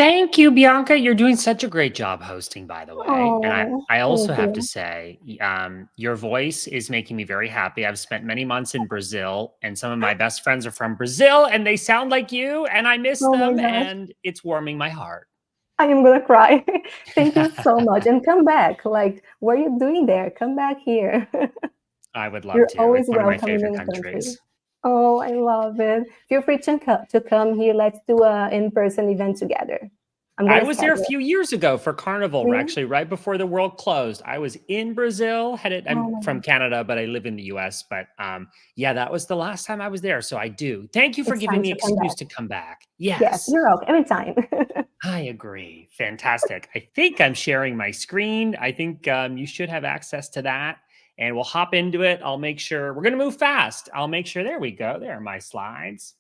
Thank you, Bianca. You're doing such a great job hosting, by the way. And I, Oh, I also thank have to you. say, your voice is making me very happy. I've spent many months in Brazil, and some of my best friends are from Brazil, and they sound like you, and I miss Oh my them, gosh, and it's warming my heart. I am gonna cry. Thank you so much. And come back. Like, what are you doing there? Come back here. I would love You're to. always It's one of my welcome in favorite the country. countries. Oh, I love it. Feel free to come here. Let's do a in-person event together. I'm I gonna was there a schedule few years ago for Carnival, it. actually, right before the world closed. I was in Brazil, headed. Oh I'm my from God. Canada, but I live in the US. But yeah, that was the last time I was there. So I do. Thank you for It's giving time me to come excuse back. to come back. Yes, Yes, you're welcome. Anytime. I agree. Fantastic. I think I'm sharing my screen. I think you should have access to that. And we'll hop into it. I'll make sure we're going to move fast. I'll make sure. There we go. There are my slides.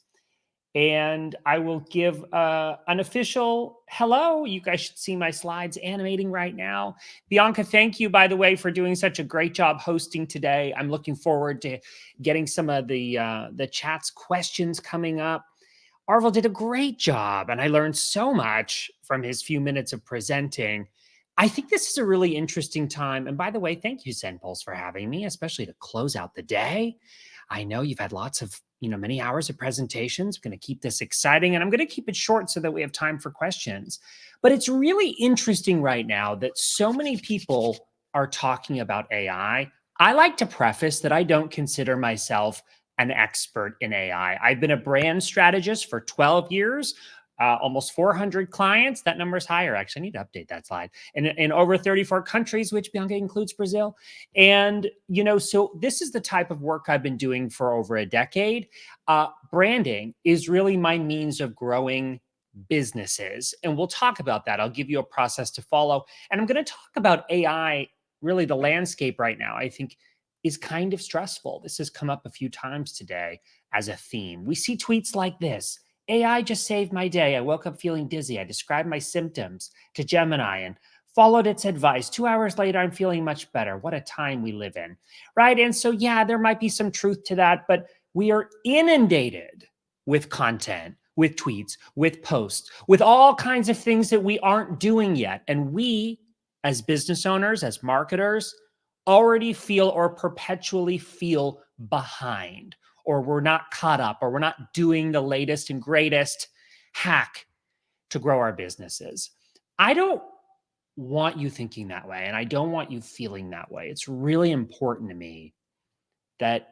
And I will give an official hello. You guys should see my slides animating right now. Bianca, thank you, by the way, for doing such a great job hosting today. I'm looking forward to getting some of the chat's questions coming up. Arvel did a great job, and I learned so much from his few minutes of presenting. I think this is a really interesting time. And by the way, thank you, SendPulse, for having me, especially to close out the day. I know you've had lots of, many hours of presentations. I'm going to keep this exciting, and I'm going to keep it short so that we have time for questions. But it's really interesting right now that so many people are talking about AI. I like to preface that I don't consider myself an expert in AI. I've been a brand strategist for 12 years, almost 400 clients. That number is higher. Actually, I need to update that slide. In over 34 countries, which Bianca includes Brazil. And, so this is the type of work I've been doing for over a decade. Branding is really my means of growing businesses. And we'll talk about that. I'll give you a process to follow. And I'm going to talk about AI, really the landscape right now, I think is kind of stressful. This has come up a few times today as a theme. We see tweets like this: AI just saved my day. I woke up feeling dizzy. I described my symptoms to Gemini and followed its advice. 2 hours later, I'm feeling much better. What a time we live in, right? And so, yeah, there might be some truth to that, but we are inundated with content, with tweets, with posts, with all kinds of things that we aren't doing yet. And we, as business owners, as marketers, already feel or perpetually feel behind, or we're not caught up, or we're not doing the latest and greatest hack to grow our businesses. I don't want you thinking that way, and I don't want you feeling that way. It's really important to me that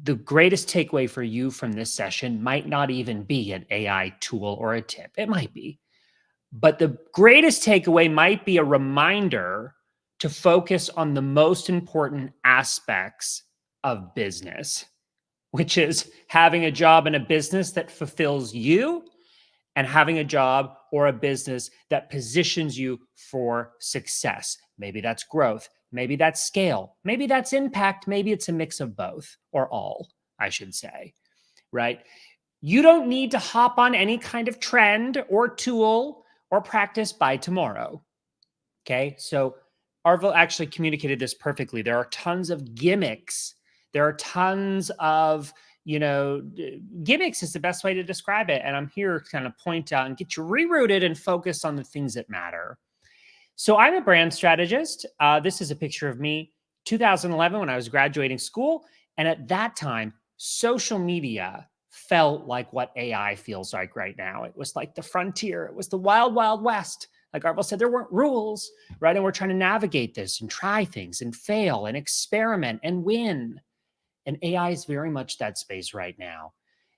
the greatest takeaway for you from this session might not even be an AI tool or a tip. It might be. But the greatest takeaway might be a reminder to focus on the most important aspects of business, which is having a job in a business that fulfills you and having a job or a business that positions you for success. Maybe that's growth. Maybe that's scale. Maybe that's impact. Maybe it's a mix of both, or all, I should say, right? You don't need to hop on any kind of trend or tool or practice by tomorrow. Okay. So Arvel actually communicated this perfectly. There are tons of gimmicks. There are tons of, gimmicks is the best way to describe it. And I'm here to kind of point out and get you rerouted and focused on the things that matter. So I'm a brand strategist. This is a picture of me, 2011, when I was graduating school. And at that time, social media felt like what AI feels like right now. It was like the frontier. It was the wild, wild west. Like Arvel said, there weren't rules, right? And we're trying to navigate this and try things and fail and experiment and win. And AI is very much that space right now.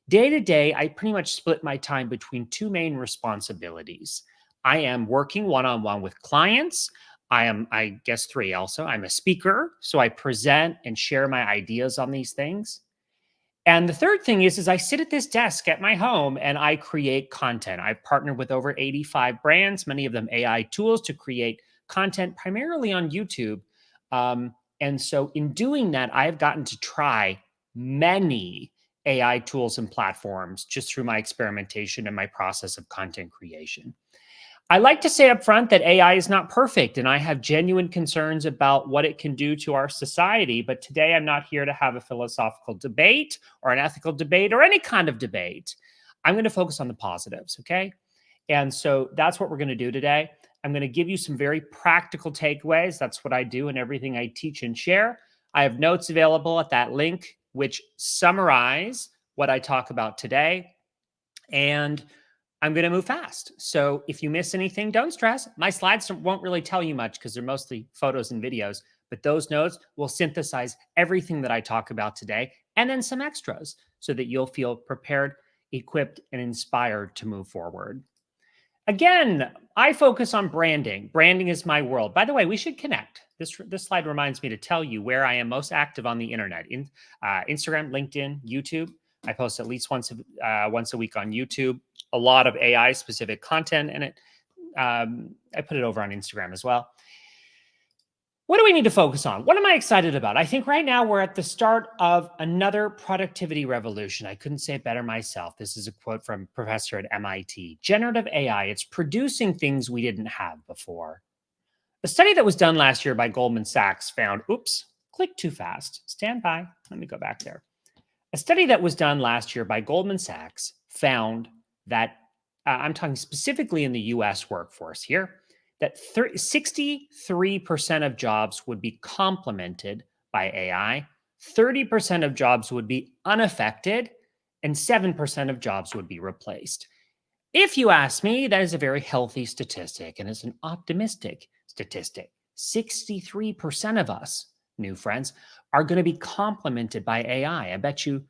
Day to day, I pretty much split my time between two main responsibilities. I am working one-on-one with clients. I guess three also. I'm a speaker, so I present and share my ideas on these things. And the third thing is I sit at this desk at my home and I create content. I've partnered with over 85 brands, many of them AI tools, to create content primarily on YouTube. And so in doing that, I've gotten to try many AI tools and platforms just through my experimentation and my process of content creation. I like to say up front that AI is not perfect, and I have genuine concerns about what it can do to our society. But today, I'm not here to have a philosophical debate or an ethical debate or any kind of debate. I'm going to focus on the positives, okay? And so that's what we're going to do today. I'm going to give you some very practical takeaways. That's what I do in everything I teach and share. I have notes available at that link, which summarize what I talk about today. And I'm going to move fast. So if you miss anything, don't stress. My slides won't really tell you much because they're mostly photos and videos, but those notes will synthesize everything that I talk about today and then some extras so that you'll feel prepared, equipped, and inspired to move forward. Again, I focus on branding. Branding is my world. By the way, we should connect. This slide reminds me to tell you where I am most active on the internet. Instagram, LinkedIn, YouTube. I post at least once a week on YouTube. A lot of AI-specific content in it. I put it over on Instagram as well. What do we need to focus on? What am I excited about? I think right now we're at the start of another productivity revolution. I couldn't say it better myself. This is a quote from a professor at MIT. Generative AI, it's producing things we didn't have before. A study that was done last year by Goldman Sachs found, click too fast. Stand by. Let me go back there. A study that was done last year by Goldman Sachs found that, I'm talking specifically in the US workforce here, that 63% of jobs would be complemented by AI, 30% of jobs would be unaffected, and 7% of jobs would be replaced. If you ask me, that is a very healthy statistic, and it's an optimistic statistic. 63% of us, new friends, are going to be complemented by AI. I bet you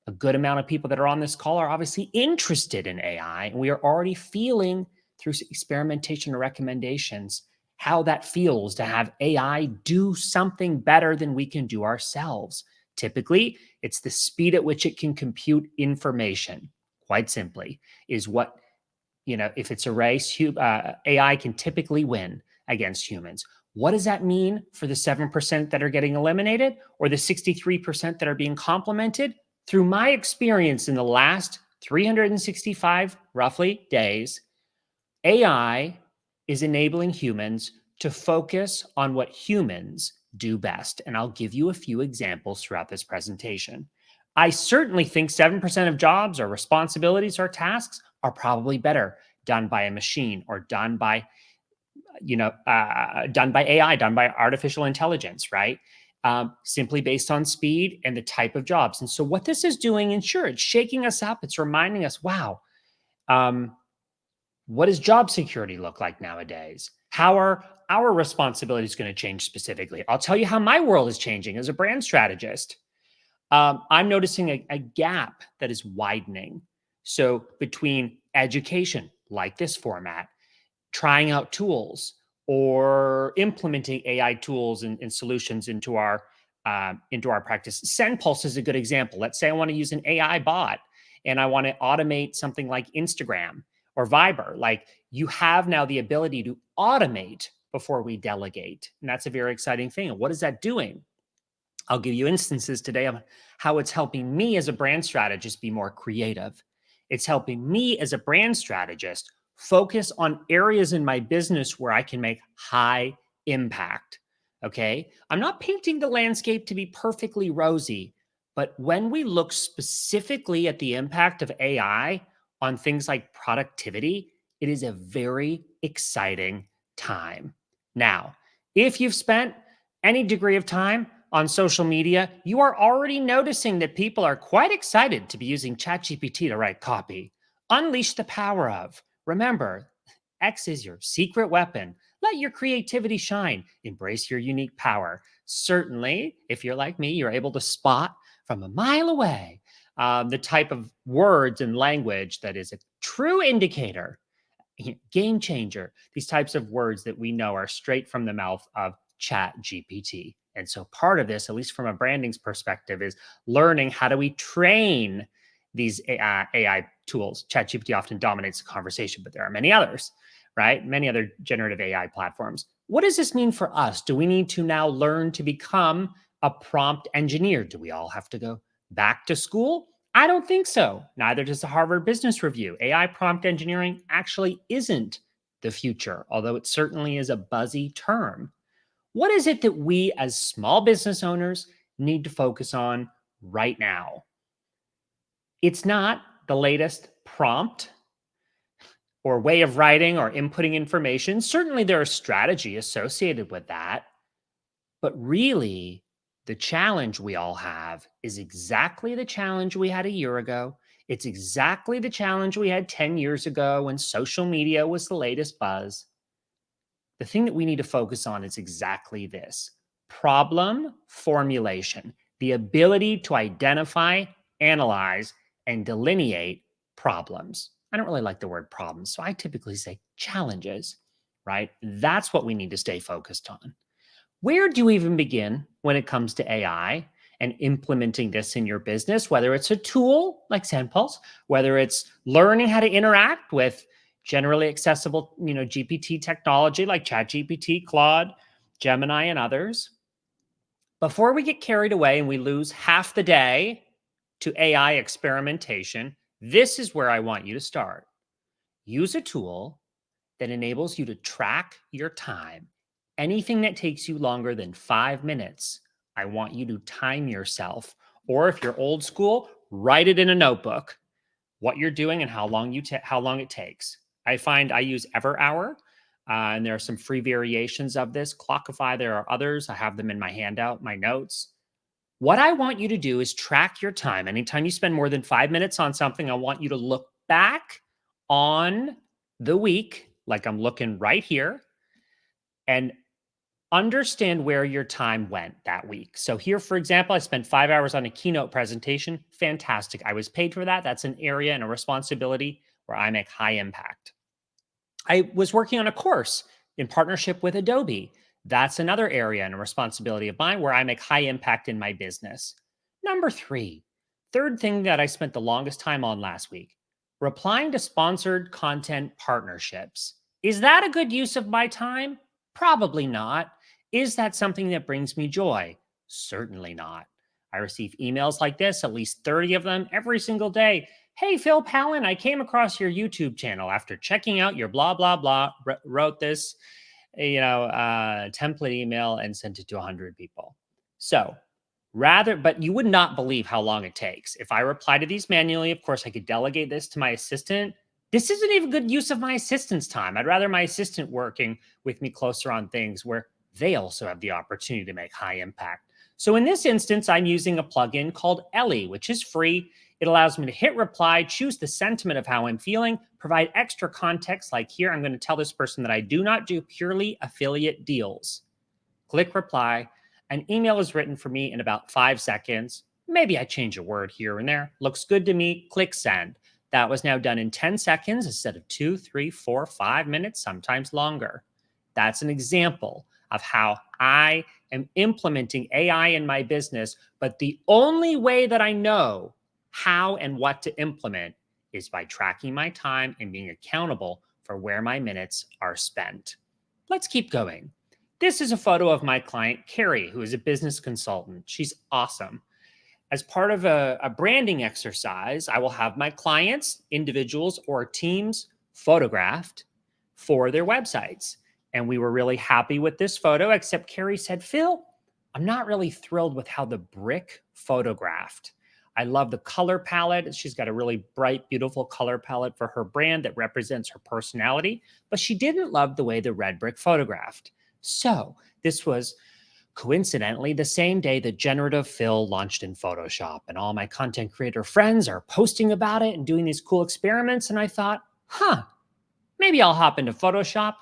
a good amount of people that are on this call are obviously interested in AI, and we are already feeling through experimentation or recommendations how that feels to have AI do something better than we can do ourselves. Typically, it's the speed at which it can compute information, quite simply, is what, if it's a race, AI can typically win against humans. What does that mean for the 7% that are getting eliminated or the 63% that are being complemented? Through my experience in the last 365 roughly days, AI is enabling humans to focus on what humans do best. And I'll give you a few examples throughout this presentation. I certainly think 7% of jobs or responsibilities or tasks are probably better done by a machine or done by AI, done by artificial intelligence, right? Simply based on speed and the type of jobs. And so what this is doing, and sure, it's shaking us up. It's reminding us, wow, what does job security look like nowadays? How are our responsibilities going to change specifically? I'll tell you how my world is changing as a brand strategist. I'm noticing a gap that is widening. So between education, like this format, trying out tools, or implementing AI tools and solutions into our practice. SendPulse is a good example. Let's say I want to use an AI bot and I want to automate something like Instagram or Viber. Like, you have now the ability to automate before we delegate. And that's a very exciting thing. And what is that doing? I'll give you instances today of how it's helping me as a brand strategist be more creative. It's helping me as a brand strategist focus on areas in my business where I can make high impact. Okay. I'm not painting the landscape to be perfectly rosy, but when we look specifically at the impact of AI on things like productivity, it is a very exciting time. Now, if you've spent any degree of time on social media, you are already noticing that people are quite excited to be using ChatGPT to write copy. Unleash the power of. Remember, X is your secret weapon. Let your creativity shine. Embrace your unique power. Certainly, if you're like me, you're able to spot from a mile away the type of words and language that is a true indicator, game changer, these types of words that we know are straight from the mouth of ChatGPT. And so part of this, at least from a branding's perspective, is learning how do we train these AI tools. ChatGPT often dominates the conversation, but there are many others, right? Many other generative AI platforms. What does this mean for us? Do we need to now learn to become a prompt engineer? Do we all have to go back to school? I don't think so. Neither does the Harvard Business Review. AI prompt engineering actually isn't the future, although it certainly is a buzzy term. What is it that we as small business owners need to focus on right now? It's not the latest prompt. or way of writing or inputting information. Certainly there is strategy associated with that. But really, the challenge we all have is exactly the challenge we had a year ago. It's exactly the challenge we had 10 years ago when social media was the latest buzz. The thing that we need to focus on is exactly this: problem formulation, the ability to identify, analyze, and delineate problems. I don't really like the word problems, so I typically say challenges, right? That's what we need to stay focused on. Where do you even begin when it comes to AI and implementing this in your business, whether it's a tool like SendPulse, whether it's learning how to interact with generally accessible, GPT technology like ChatGPT, Claude, Gemini, and others? Before we get carried away and we lose half the day to AI experimentation, this is where I want you to start. Use a tool that enables you to track your time. Anything that takes you longer than 5 minutes, I want you to time yourself. Or if you're old school, write it in a notebook, what you're doing and how long it takes. I find I use EverHour, and there are some free variations of this. Clockify, there are others. I have them in my handout, my notes. What I want you to do is track your time. Anytime you spend more than 5 minutes on something, I want you to look back on the week, like I'm looking right here, and understand where your time went that week. So here, for example, I spent 5 hours on a Keynote presentation. Fantastic. I was paid for that. That's an area and a responsibility where I make high impact. I was working on a course in partnership with Adobe. That's another area and a responsibility of mine where I make high impact in my business. Number three, third thing that I spent the longest time on last week, replying to sponsored content partnerships. Is that a good use of my time? Probably not. Is that something that brings me joy? Certainly not. I receive emails like this, at least 30 of them every single day. Hey, Phil PALLEN, I came across your YouTube channel after checking out your blah, blah, blah, wrote this, template email and sent it to 100 people. So but you would not believe how long it takes. If I reply to these manually, of course, I could delegate this to my assistant. This isn't even good use of my assistant's time. I'd rather my assistant working with me closer on things where they also have the opportunity to make high impact. So in this instance, I'm using a plugin called Ellie, which is free. It allows me to hit reply, choose the sentiment of how I'm feeling, provide extra context. Like here, I'm going to tell this person that I do not do purely affiliate deals. Click reply. An email is written for me in about 5 seconds. Maybe I change a word here and there. Looks good to me. Click send. That was now done in 10 seconds instead of 2, 3, 4, 5 minutes, sometimes longer. That's an example of how I am implementing AI in my business. But the only way that I know how and what to implement is by tracking my time and being accountable for where my minutes are spent. Let's keep going. This is a photo of my client, Carrie, who is a business consultant. She's awesome. As part of a branding exercise, I will have my clients, individuals, or teams photographed for their websites. And we were really happy with this photo, except Carrie said, Phil, I'm not really thrilled with how the brick photographed. I love the color palette. She's got a really bright, beautiful color palette for her brand that represents her personality, but she didn't love the way the red brick photographed. So this was coincidentally the same day that Generative Fill launched in Photoshop, and all my content creator friends are posting about it and doing these cool experiments. And I thought, maybe I'll hop into Photoshop,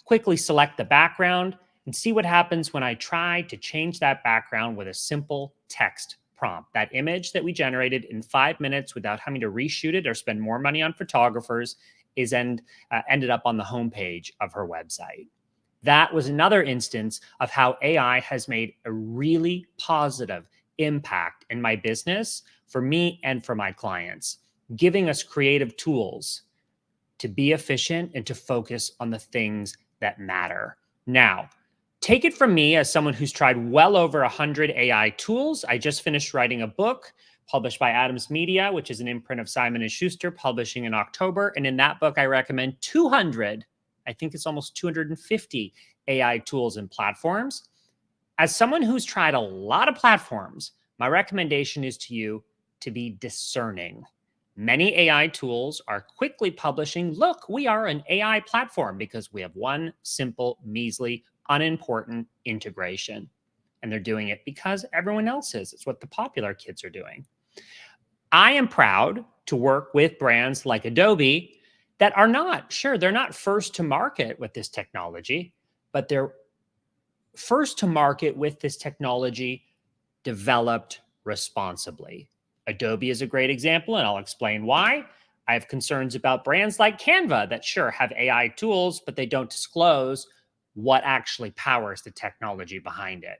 quickly select the background, and see what happens when I try to change that background with a simple text prompt. That image that we generated in 5 minutes without having to reshoot it or spend more money on photographers ended up on the homepage of her website. That was another instance of how AI has made a really positive impact in my business for me and for my clients, giving us creative tools to be efficient and to focus on the things that matter. Now, take it from me as someone who's tried well over 100 AI tools. I just finished writing a book published by Adams Media, which is an imprint of Simon & Schuster, publishing in October. And in that book, I recommend 200, I think it's almost 250 AI tools and platforms. As someone who's tried a lot of platforms, my recommendation is to you to be discerning. Many AI tools are quickly publishing, look, we are an AI platform because we have one simple, measly, unimportant integration. And they're doing it because everyone else is. It's what the popular kids are doing. I am proud to work with brands like Adobe that are not, sure, they're not first to market with this technology, but they're first to market with this technology developed responsibly. Adobe is a great example, and I'll explain why. I have concerns about brands like Canva that sure have AI tools, but they don't disclose what actually powers the technology behind it.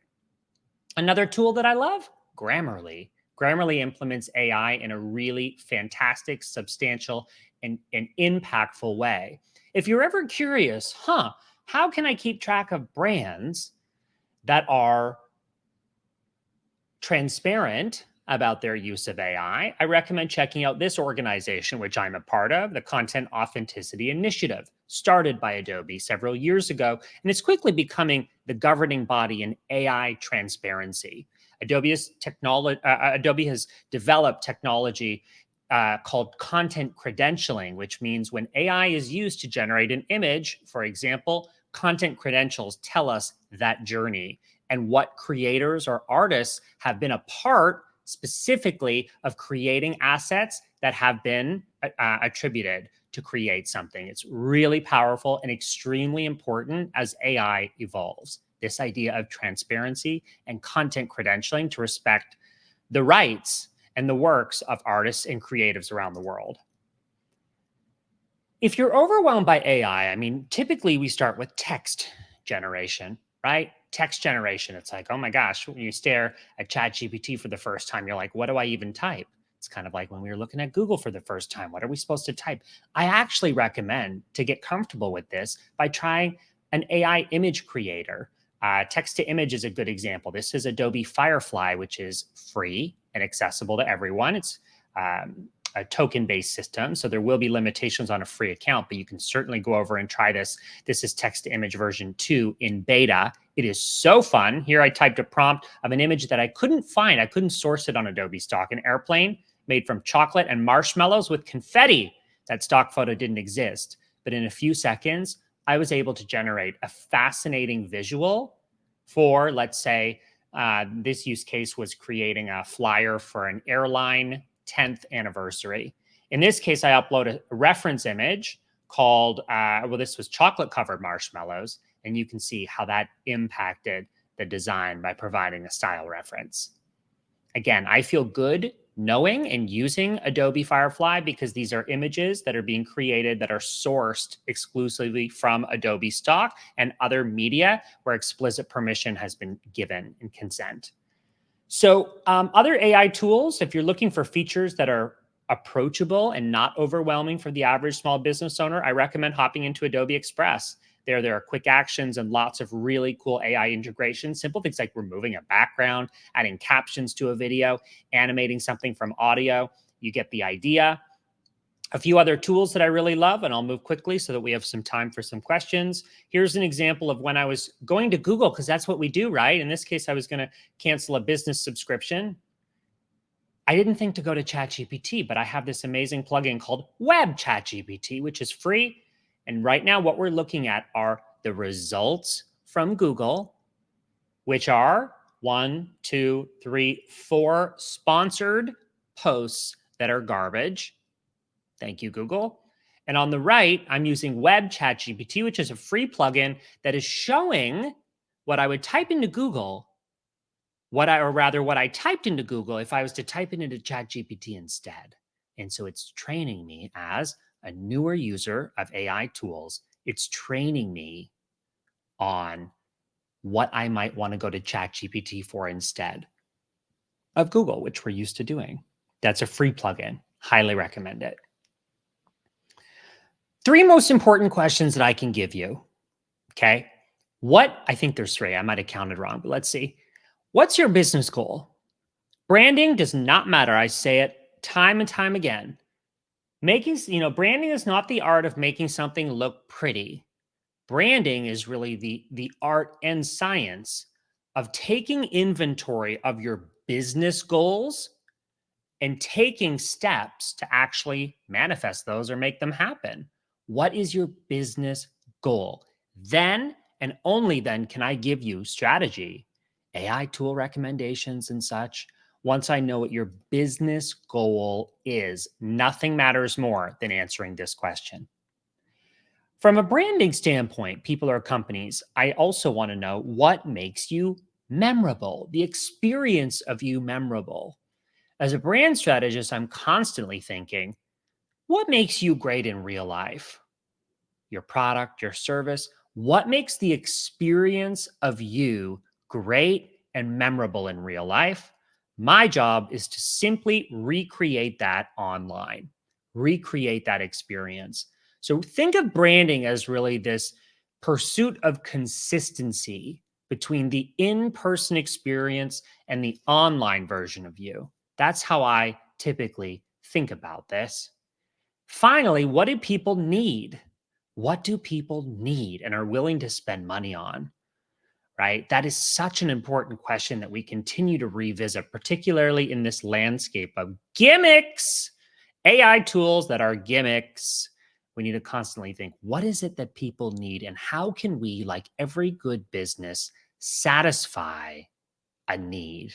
Another tool that I love, Grammarly. Grammarly implements AI in a really fantastic, substantial, and impactful way. If you're ever curious, how can I keep track of brands that are transparent about their use of AI, I recommend checking out this organization, which I'm a part of, the Content Authenticity Initiative, started by Adobe several years ago, and it's quickly becoming the governing body in AI transparency. Adobe has developed technology called content credentialing, which means when AI is used to generate an image, for example, content credentials tell us that journey and what creators or artists have been a part specifically of creating assets that have been attributed to create something. It's really powerful and extremely important as AI evolves. This idea of transparency and content credentialing to respect the rights and the works of artists and creatives around the world. If you're overwhelmed by AI, I mean, typically we start with text generation, right? Text generation. It's like, oh my gosh, when you stare at ChatGPT for the first time, you're like, what do I even type? It's kind of like when we were looking at Google for the first time. What are we supposed to type? I actually recommend to get comfortable with this by trying an AI image creator. Text to image is a good example. This is Adobe Firefly, which is free and accessible to everyone. It's a token-based system, so there will be limitations on a free account, but you can certainly go over and try this. This is text-to-image version 2 in beta. It is so fun. Here I typed a prompt of an image that I couldn't find. I couldn't source it on Adobe Stock, an airplane made from chocolate and marshmallows with confetti. That stock photo didn't exist, but in a few seconds, I was able to generate a fascinating visual for, let's say, this use case was creating a flyer for an airline 10th anniversary. In this case, I uploaded a reference image called, this was chocolate covered marshmallows. And you can see how that impacted the design by providing a style reference. Again, I feel good knowing and using Adobe Firefly because these are images that are being created that are sourced exclusively from Adobe Stock and other media where explicit permission has been given and consent. So other AI tools, if you're looking for features that are approachable and not overwhelming for the average small business owner, I recommend hopping into Adobe Express. There are quick actions and lots of really cool AI integrations. Simple things like removing a background, adding captions to a video, animating something from audio. You get the idea. A few other tools that I really love, and I'll move quickly so that we have some time for some questions. Here's an example of when I was going to Google, because that's what we do, right? In this case, I was going to cancel a business subscription. I didn't think to go to ChatGPT, but I have this amazing plugin called Web ChatGPT, which is free. And right now, what we're looking at are the results from Google, which are 1, 2, 3, 4 sponsored posts that are garbage. Thank you, Google. And on the right, I'm using Web ChatGPT, which is a free plugin that is showing what I would type into Google, what I typed into Google if I was to type it into ChatGPT instead. And so it's training me as a newer user of AI tools. It's training me on what I might want to go to ChatGPT for instead of Google, which we're used to doing. That's a free plugin. Highly recommend it. 3 most important questions that I can give you. Okay. I think there's 3. I might have counted wrong, but let's see. What's your business goal? Branding does not matter. I say it time and time again. Branding is not the art of making something look pretty. Branding is really the art and science of taking inventory of your business goals and taking steps to actually manifest those or make them happen. What is your business goal? Then and only then can I give you strategy, AI tool recommendations and such. Once I know what your business goal is, nothing matters more than answering this question. From a branding standpoint, people or companies, I also want to know what makes you memorable, the experience of you memorable. As a brand strategist, I'm constantly thinking, what makes you great in real life? Your product, your service, what makes the experience of you great and memorable in real life? My job is to simply recreate that online, recreate that experience. So think of branding as really this pursuit of consistency between the in-person experience and the online version of you. That's how I typically think about this. Finally, what do people need? What do people need and are willing to spend money on? Right? That is such an important question that we continue to revisit, particularly in this landscape of gimmicks, AI tools that are gimmicks. We need to constantly think, what is it that people need? And how can we, like every good business, satisfy a need?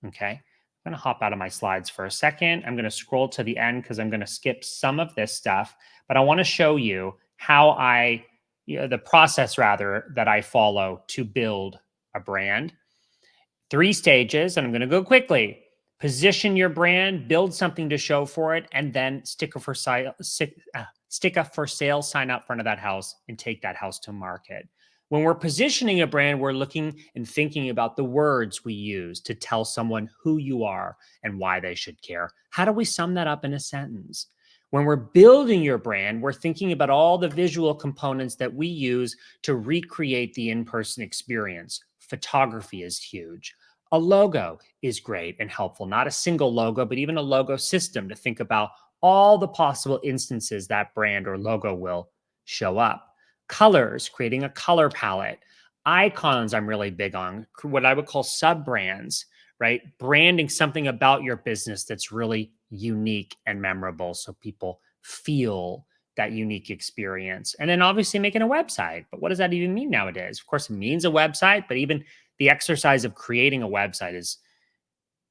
Okay. I'm going to hop out of my slides for a second. I'm going to scroll to the end because I'm going to skip some of this stuff, but I want to show you how the process rather that I follow to build a brand. 3 stages, and I'm going to go quickly. Position your brand, build something to show for it, and then stick a for sale sign out front of that house and take that house to market. When we're positioning a brand, we're looking and thinking about the words we use to tell someone who you are and why they should care. How do we sum that up in a sentence? When we're building your brand, we're thinking about all the visual components that we use to recreate the in-person experience. Photography is huge. A logo is great and helpful. Not a single logo, but even a logo system to think about all the possible instances that brand or logo will show up. Colors, creating a color palette. Icons, I'm really big on. What I would call sub-brands, right? Branding something about your business that's really unique and memorable so people feel that unique experience. And then obviously making a website. But what does that even mean nowadays? Of course, it means a website, but even the exercise of creating a website is,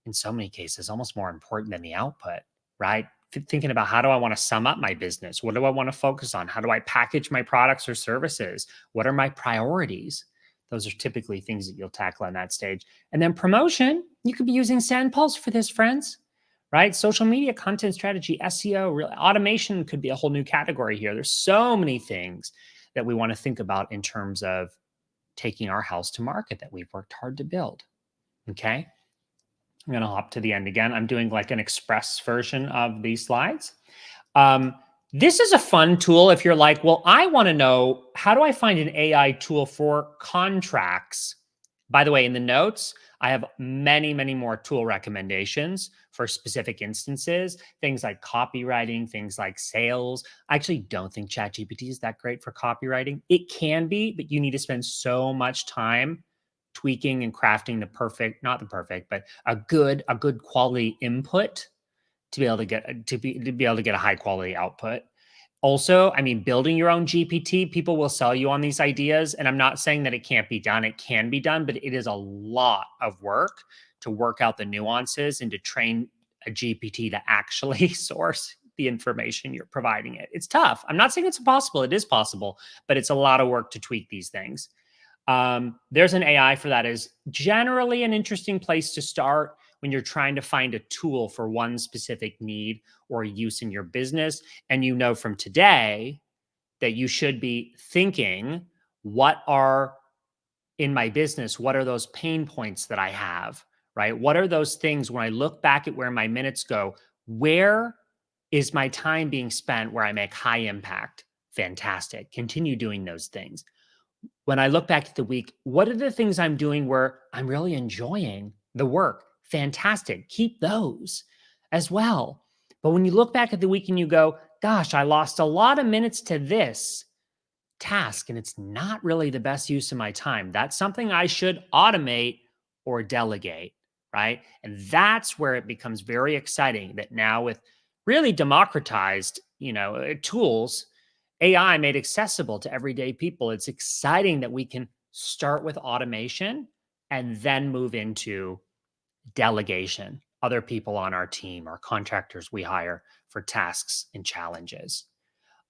in so many cases, almost more important than the output, right? Thinking about how do I want to sum up my business? What do I want to focus on? How do I package my products or services? What are my priorities? Those are typically things that you'll tackle on that stage. And then promotion, you could be using SendPulse for this, friends, right? Social media, content strategy, SEO, automation could be a whole new category here. There's so many things that we want to think about in terms of taking our house to market that we've worked hard to build, okay? I'm going to hop to the end again. I'm doing like an express version of these slides. This is a fun tool if you're like, well, I want to know, how do I find an AI tool for contracts? By the way, in the notes, I have many, many more tool recommendations for specific instances, things like copywriting, things like sales. I actually don't think ChatGPT is that great for copywriting. It can be, but you need to spend so much time tweaking and crafting the perfect, not the perfect, but a good quality input to be able to get a high quality output. Also, I mean, building your own GPT, people will sell you on these ideas. And I'm not saying that it can't be done. It can be done, but it is a lot of work to work out the nuances and to train a GPT to actually source the information you're providing it. It's tough. I'm not saying it's impossible. It is possible, but it's a lot of work to tweak these things. There's an AI for that is generally an interesting place to start when you're trying to find a tool for one specific need or use in your business. And you know from today that you should be thinking, what are in my business? What are those pain points that I have, right? What are those things when I look back at where my minutes go? Where is my time being spent where I make high impact? Fantastic. Continue doing those things. When I look back at the week, what are the things I'm doing where I'm really enjoying the work? Fantastic. Keep those as well. But when you look back at the week and you go, gosh, I lost a lot of minutes to this task and it's not really the best use of my time. That's something I should automate or delegate, right? And that's where it becomes very exciting that now with really democratized, tools, AI made accessible to everyday people. It's exciting that we can start with automation and then move into delegation, other people on our team or contractors we hire for tasks and challenges.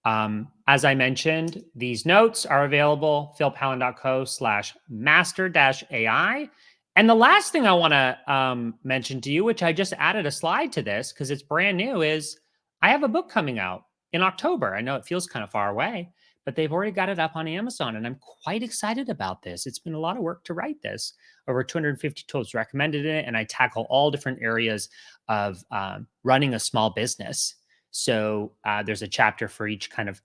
As I mentioned, these notes are available, philpallen.co/master-AI. And the last thing I want to mention to you, which I just added a slide to this because it's brand new, is I have a book coming out in October. I know it feels kind of far away, but they've already got it up on Amazon. And I'm quite excited about this. It's been a lot of work to write this. Over 250 tools recommended in it. And I tackle all different areas of running a small business. So there's a chapter for each kind of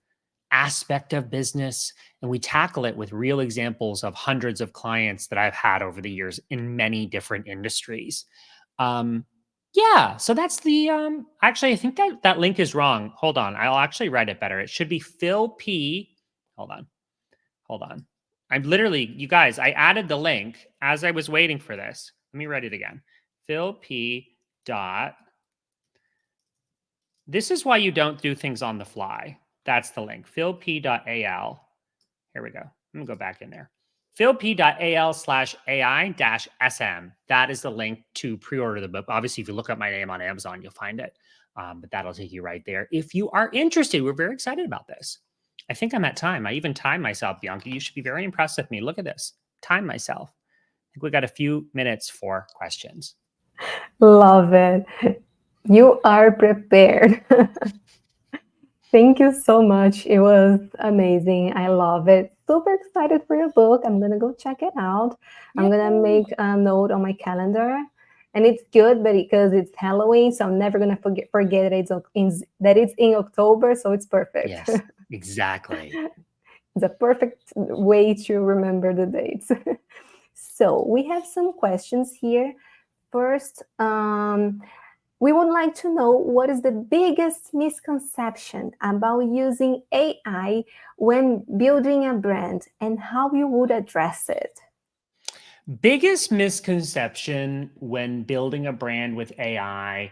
aspect of business, and we tackle it with real examples of hundreds of clients that I've had over the years in many different industries. Yeah, so that's the actually I think that link is wrong. Hold on, I'll actually write it better. It should be Phil P. Hold on. I'm literally, you guys, I added the link as I was waiting for this. Let me write it again. Phil P. dot. This is why you don't do things on the fly. That's the link. philp.al. Here we go. I'm going to go back in there. philp.al/AI-SM. That is the link to pre-order the book. Obviously, if you look up my name on Amazon, you'll find it. But that'll take you right there. If you are interested, we're very excited about this. I think I'm at time. I even timed myself, Bianca. You should be very impressed with me. Look at this. Time myself. I think we got a few minutes for questions. Love it. You are prepared. Thank you so much. It was amazing. I love it. Super excited for your book. I'm going to go check it out. I'm going to make a note on my calendar. And it's good, but because it's Halloween, so I'm never going to forget that it's in October, so it's perfect. Yes, exactly. It's a perfect way to remember the dates. So we have some questions here. First, we would like to know what is the biggest misconception about using AI when building a brand and how you would address it? Biggest misconception when building a brand with AI,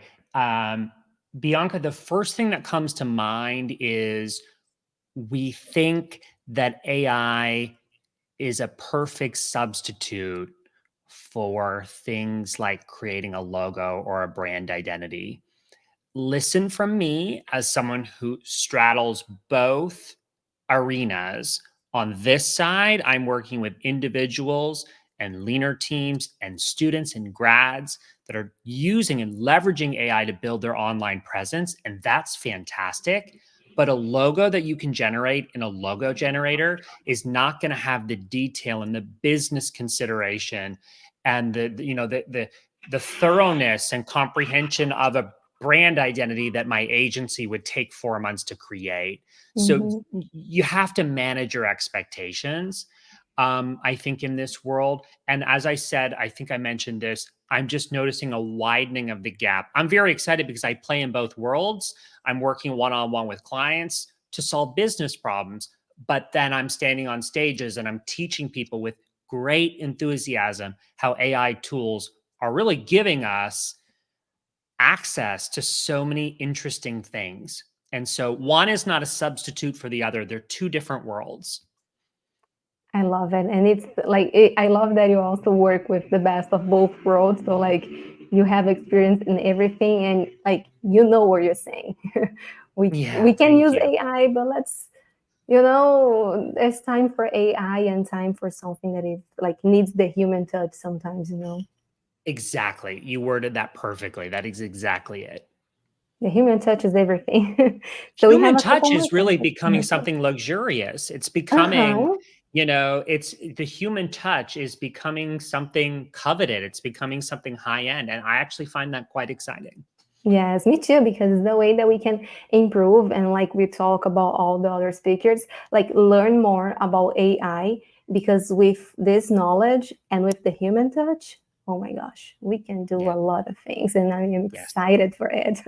Bianca, the first thing that comes to mind is we think that AI is a perfect substitute for things like creating a logo or a brand identity. Listen from me as someone who straddles both arenas. On this side, I'm working with individuals and leaner teams and students and grads that are using and leveraging AI to build their online presence. And that's fantastic. But a logo that you can generate in a logo generator is not going to have the detail and the business consideration and the thoroughness and comprehension of a brand identity that my agency would take 4 months to create. So you have to manage your expectations, I think, in this world. And as I said, I think I mentioned this, I'm just noticing a widening of the gap. I'm very excited because I play in both worlds. I'm working one-on-one with clients to solve business problems, but then I'm standing on stages and I'm teaching people with great enthusiasm how AI tools are really giving us access to so many interesting things. And so one is not a substitute for the other. They're two different worlds. I love it. And it's like, I love that you also work with the best of both worlds. So like you have experience in everything and like, you know what you're saying. we can use AI, but let's, there's time for AI and time for something that is like needs the human touch sometimes, Exactly. You worded that perfectly. That is exactly it. The human touch is everything. So human touch is really becoming something luxurious. It's becoming, it's the human touch is becoming something coveted. It's becoming something high end. And I actually find that quite exciting. Yes, me too, because the way that we can improve and like we talk about all the other speakers, like learn more about AI, because with this knowledge and with the human touch, oh my gosh, we can do a lot of things and I am excited for it.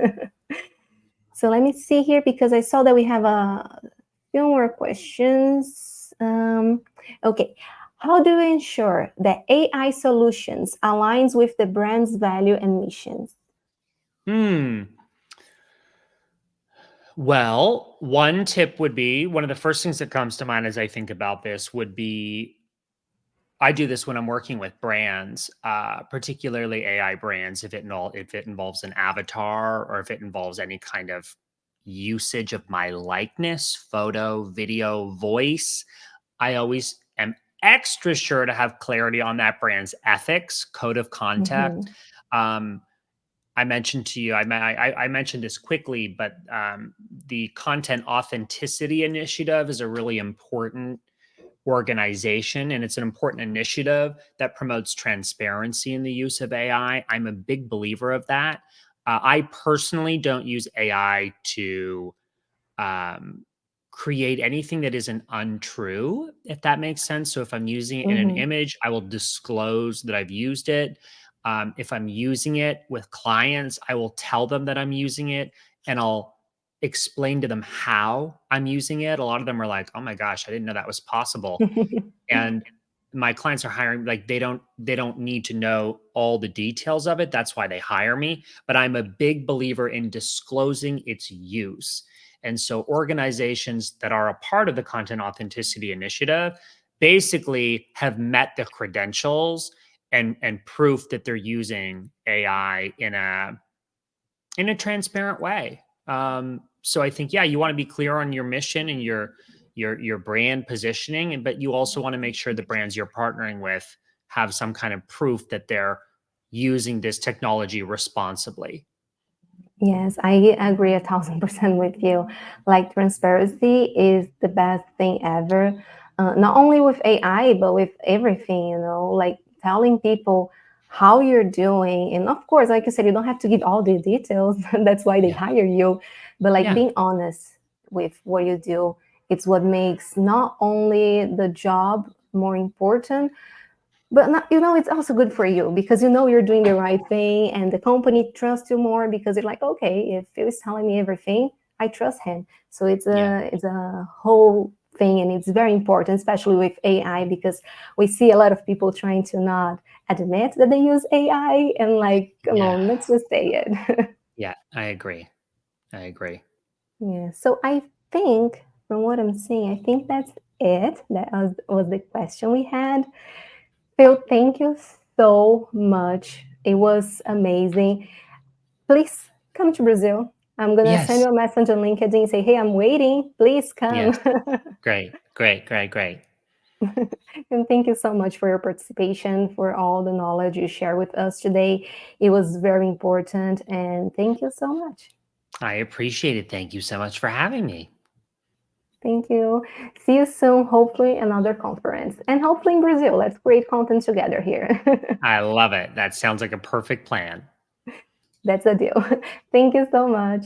So let me see here, because I saw that we have a few more questions. Okay. How do you ensure that AI solutions aligns with the brand's value and missions? Well, one tip would be one of the first things that comes to mind as I think about this would be I do this when I'm working with brands, particularly AI brands, if it involves an avatar or if it involves any kind of usage of my likeness, photo, video, voice. I always am extra sure to have clarity on that brand's ethics, code of conduct. Mhm, Um, I mentioned to you, I mentioned this quickly, but the content authenticity initiative is a really important organization, and it's an important initiative that promotes transparency in the use of AI. I'm a big believer of that. I personally don't use AI to um, create anything that isn't untrue, if that makes sense. So if I'm using it in an mhm. image, I will disclose that I've used it. If I'm using it with clients, I will tell them that I'm using it and I'll explain to them how I'm using it. A lot of them are like, oh my gosh, I didn't know that was possible. And my clients are hiring, like they don't need to know all the details of it. That's why they hire me, but I'm a big believer in disclosing its use. And so organizations that are a part of the content authenticity initiative basically have met the credentials and proof that they're using AI in a transparent way. So I think, yeah, you want to be clear on your mission and your brand positioning, but you also want to make sure the brands you're partnering with have some kind of proof that they're using this technology responsibly. Yes, I agree 1,000% with you. Like transparency is the best thing ever. Not only with AI, but with everything, like telling people how you're doing. And of course, like you said, you don't have to give all the details. That's why they Yeah. hire you. But like Yeah. being honest with what you do, it's what makes not only the job more important, but not, it's also good for you because you're doing the right thing, and the company trusts you more because you're like, okay, if Phil is telling me everything, I trust him. So it's Yeah. a whole thing, and it's very important, especially with AI, because we see a lot of people trying to not admit that they use AI, and like, come Yeah. on, let's just say it. Yeah. I agree. I agree. Yeah. So I think, from what I'm seeing, I think that's it. That was the question we had. Phil, thank you so much. It was amazing. Please come to Brazil. I'm gonna send Yes. you a message on LinkedIn and say, hey, I'm waiting. Please come. Yes. Great. Great. Great. Great. And thank you so much for your participation, for all the knowledge you share with us today. It was very important. And thank you so much. I appreciate it. Thank you so much for having me. Thank you. See you soon, hopefully another conference. And hopefully in Brazil. Let's create content together here. I love it. That sounds like a perfect plan. That's a deal. Thank you so much.